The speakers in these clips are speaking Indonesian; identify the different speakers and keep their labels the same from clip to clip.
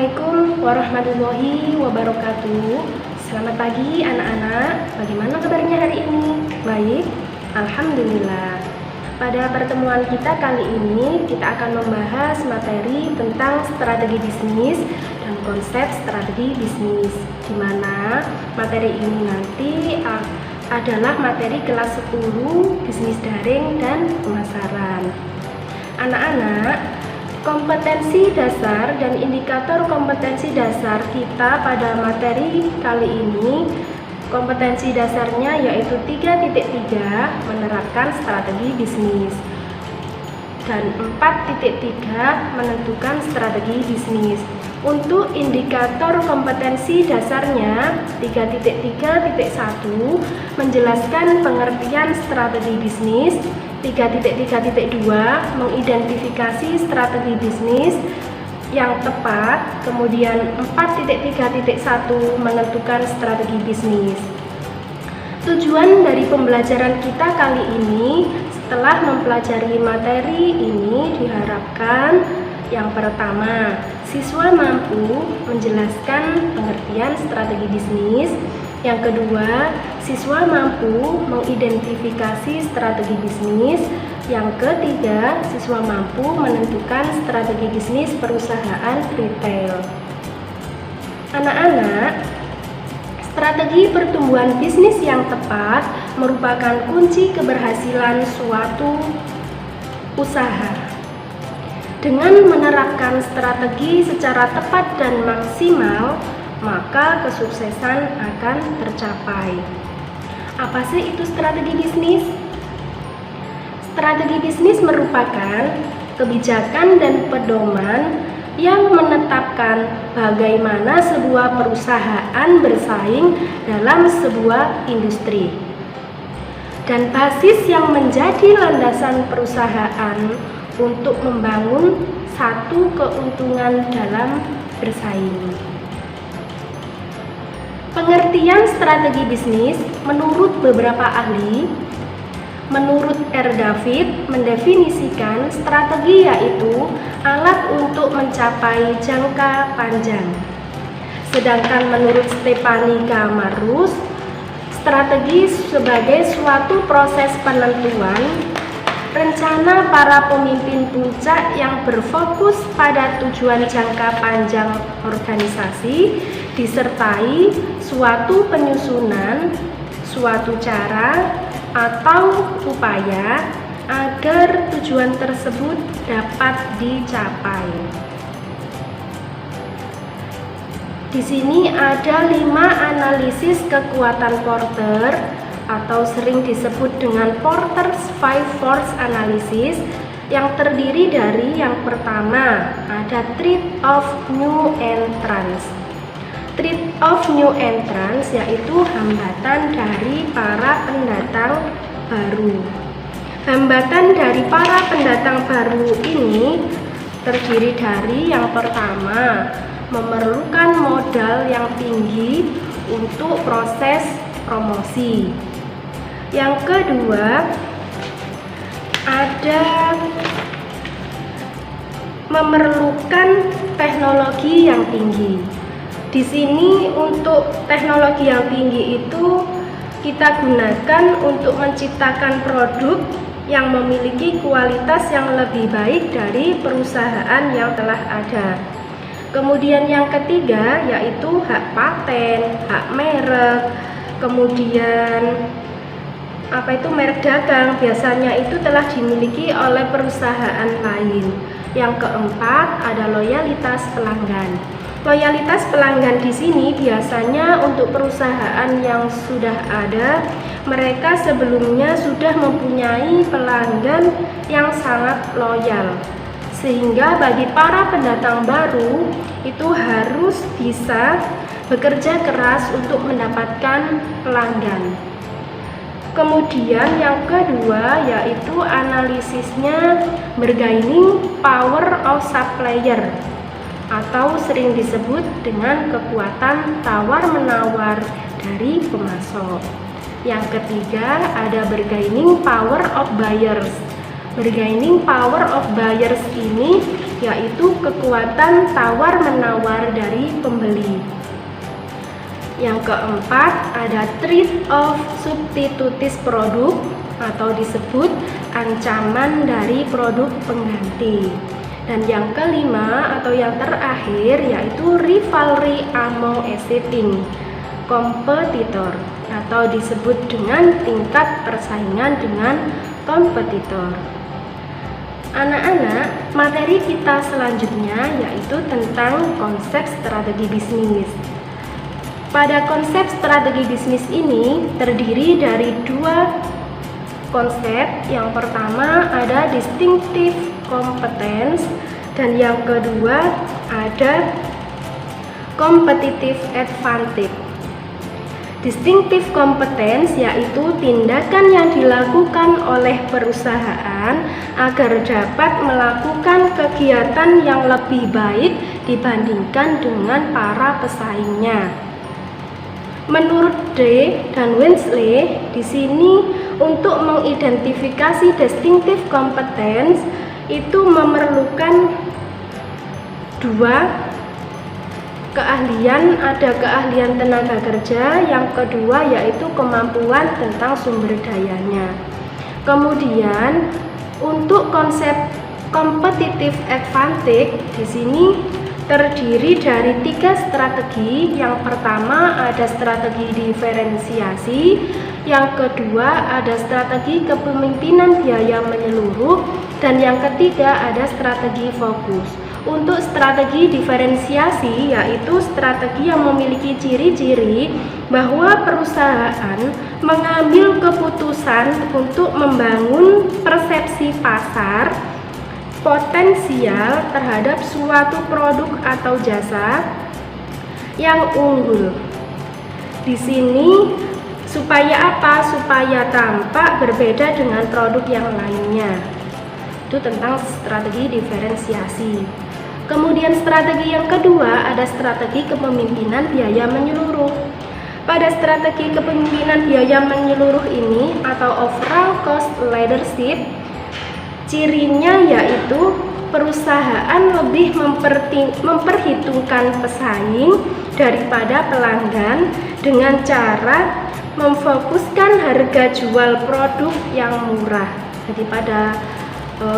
Speaker 1: Assalamualaikum warahmatullahi wabarakatuh. Selamat pagi anak-anak. Bagaimana kabarnya hari ini? Baik, alhamdulillah. Pada pertemuan kita kali ini kita akan membahas materi tentang strategi bisnis dan konsep strategi bisnis, di mana materi ini nanti adalah materi kelas 10 bisnis daring dan pemasaran. Anak-anak, kompetensi dasar dan indikator kompetensi dasar kita pada materi kali ini, kompetensi dasarnya yaitu 3.3 menerapkan strategi bisnis dan 4.3 menentukan strategi bisnis. Untuk indikator kompetensi dasarnya 3.3.1 menjelaskan pengertian strategi bisnis, 3.3.2 mengidentifikasi strategi bisnis yang tepat, kemudian 4.3.1 menentukan strategi bisnis. Tujuan dari pembelajaran kita kali ini, setelah mempelajari materi ini, diharapkan yang pertama, siswa mampu menjelaskan pengertian strategi bisnis. Yang kedua, siswa mampu mengidentifikasi strategi bisnis. Yang ketiga, siswa mampu menentukan strategi bisnis perusahaan retail. Anak-anak, strategi pertumbuhan bisnis yang tepat merupakan kunci keberhasilan suatu usaha. Dengan menerapkan strategi secara tepat dan maksimal, maka kesuksesan akan tercapai. Apa sih itu strategi bisnis? Strategi bisnis merupakan kebijakan dan pedoman yang menetapkan bagaimana sebuah perusahaan bersaing dalam sebuah industri, dan basis yang menjadi landasan perusahaan untuk membangun satu keuntungan dalam bersaing. Pengertian strategi bisnis menurut beberapa ahli, menurut R. David mendefinisikan strategi yaitu alat untuk mencapai jangka panjang. Sedangkan menurut Stephanie K. Marus, strategi sebagai suatu proses penentuan rencana para pemimpin puncak yang berfokus pada tujuan jangka panjang organisasi, disertai suatu penyusunan, suatu cara atau upaya agar tujuan tersebut dapat dicapai. Di sini ada 5 analisis kekuatan Porter atau sering disebut dengan Porter's 5 Force Analysis, yang terdiri dari yang pertama ada Threat of New Entrance. Threat of New Entrance yaitu hambatan dari para pendatang baru. Hambatan dari para pendatang baru ini terdiri dari yang pertama, memerlukan modal yang tinggi untuk proses promosi. Yang kedua, ada memerlukan teknologi yang tinggi. Di sini untuk teknologi yang tinggi itu kita gunakan untuk menciptakan produk yang memiliki kualitas yang lebih baik dari perusahaan yang telah ada. Kemudian yang ketiga yaitu hak paten, hak merek, kemudian merek dagang, biasanya itu telah dimiliki oleh perusahaan lain. Yang keempat ada loyalitas pelanggan. Loyalitas pelanggan di sini biasanya untuk perusahaan yang sudah ada, mereka sebelumnya sudah mempunyai pelanggan yang sangat loyal, sehingga bagi para pendatang baru itu harus bisa bekerja keras untuk mendapatkan pelanggan. Kemudian yang kedua yaitu analisisnya bargaining power of supplier, atau sering disebut dengan kekuatan tawar-menawar dari pemasok. Yang ketiga ada bargaining power of buyers. Bargaining power of buyers ini yaitu kekuatan tawar-menawar dari pembeli. Yang keempat, ada threat of substitutes produk atau disebut ancaman dari produk pengganti. Dan yang kelima atau yang terakhir yaitu rivalry among existing competitor atau disebut dengan tingkat persaingan dengan kompetitor. Anak-anak, materi kita selanjutnya yaitu tentang konsep strategi bisnis. Pada konsep strategi bisnis ini terdiri dari dua konsep. Yang pertama ada distinctive competence dan yang kedua ada competitive advantage. Distinctive competence yaitu tindakan yang dilakukan oleh perusahaan agar dapat melakukan kegiatan yang lebih baik dibandingkan dengan para pesaingnya. Menurut D dan Winsley, di sini untuk mengidentifikasi distinctive competence itu memerlukan dua keahlian, ada keahlian tenaga kerja, yang kedua yaitu kemampuan tentang sumber dayanya. Kemudian untuk konsep competitive advantage di sini terdiri dari tiga strategi. Yang pertama ada strategi diferensiasi, yang kedua ada strategi kepemimpinan biaya menyeluruh, dan yang ketiga ada strategi fokus. Untuk strategi diferensiasi yaitu strategi yang memiliki ciri-ciri bahwa perusahaan mengambil keputusan untuk membangun persepsi pasar potensial terhadap suatu produk atau jasa yang unggul. Di sini supaya apa? Supaya tampak berbeda dengan produk yang lainnya. Itu tentang strategi diferensiasi. Kemudian strategi yang kedua ada strategi kepemimpinan biaya menyeluruh. Pada strategi kepemimpinan biaya menyeluruh ini atau overall cost leadership, cirinya yaitu perusahaan lebih memperhitungkan pesaing daripada pelanggan dengan cara memfokuskan harga jual produk yang murah. Jadi pada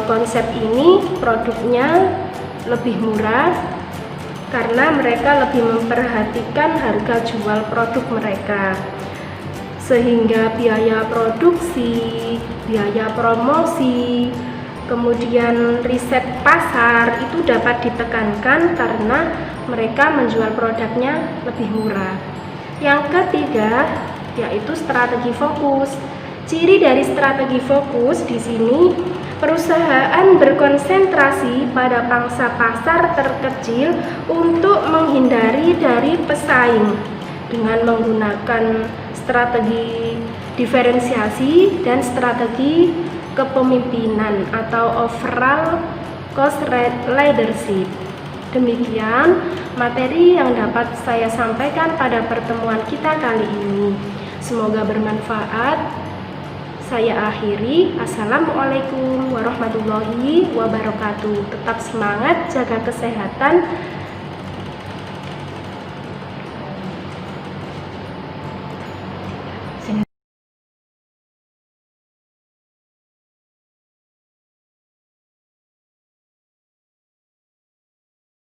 Speaker 1: konsep ini produknya lebih murah karena mereka lebih memperhatikan harga jual produk mereka, sehingga biaya produksi, biaya promosi, kemudian riset pasar itu dapat ditekankan karena mereka menjual produknya lebih murah. Yang ketiga yaitu strategi fokus. Ciri dari strategi fokus di sini perusahaan berkonsentrasi pada pangsa pasar terkecil untuk menghindari dari pesaing dengan menggunakan strategi diferensiasi dan strategi kepemimpinan atau overall cost leadership. Demikian materi yang dapat saya sampaikan pada pertemuan kita kali ini. Semoga bermanfaat. Saya akhiri. Assalamualaikum warahmatullahi wabarakatuh. Tetap semangat, jaga kesehatan.